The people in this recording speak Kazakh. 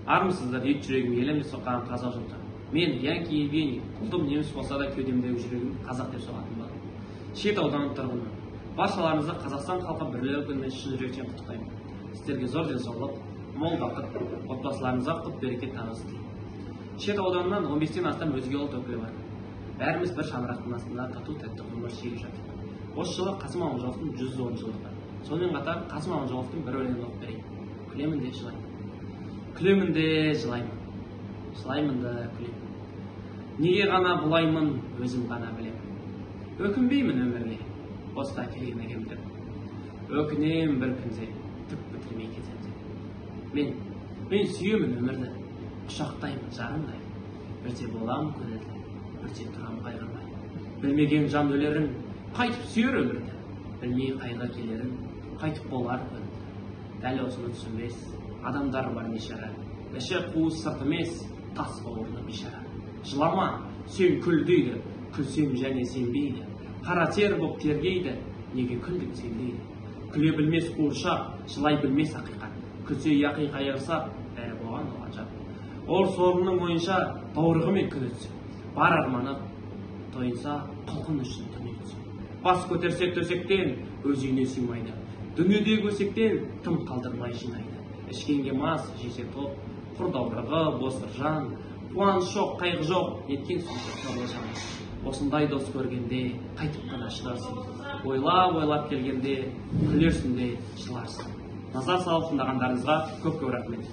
Армысыздар, ет жүрегім елемде соққан қазақ жұрты. Мен Янки Евгений, ұлтым неміс болса да кеудемдегі жүрегім қазақ деп соғатын балам. Шет ауданының тұрғыны. Баршаларыңызды Қазақстан халқы бірлігі күнімен шын жүректен құттықтаймын. Сіздерге зор денсаулық, мол бақыт, отбасыларыңызға құт береке табыс тілеймін. Шет ауданынан 15-тен астам өзге ұлт өкілі бар. Бәріміз бір шаңырақтың астында тату-тәтті ғұмыр кешіп жатырмыз. Осы жылы Қасым Аманжоловтың 110 жылдығы. Сонымен қатар Қасым Аманжоловтың бір өлеңін оқып берейін. Күлемін де жылаймын. Күлемін де жылаймын. Жылаймын да күлемін. Неге ғана бұлаймын, өзім ғана білемін. Өкінбеймін өмірге, босқа келген әкемді. Өкінем бір күнде, түк бітірмей кетемін. Мен сүйемін өмірді, құшақтаймын жарымдай. Бірте болам көңілді, бірте тұрам қайғырмай. Білмеген жан өлерін, қайтып сүйер өмірді. Білмей қайғы келерін, қайтып болар көңілді. Дәл осыны түсінбес, адамдар бар нешара. Іші қуыс сырт емес, тас бауырлы бишара. Жылама, сен күл дейді, күлсем және сенбейді. Қара тер боп тергейді, неге күлдің сен дейді. Күле білмес қуыршақ, жылай білмес ақиқат. Күлсе яқи қайырса, бәрі болған оланжап. Орыс орнының ойынша бауырғымен күн өтсін. Бар арманы тойынса, құлқын үшін түн өтсін. Бас көтерсек төсектен, өз үйіне сыймайды. Дүниедегі өсектен тым қалдырмай жинайды. Ішкенге мас, жесе топ, құр даурығы, бос жан. Қуаныш жоқ, қайғы жоқ, неткен сұмдық сорлы жан. Осындай дос көргенде қайтып қана шыдарсың. Ойлап келгенде күлерсің де жыларсың. Назар салып тыңдағандарыңызға көп рахмет.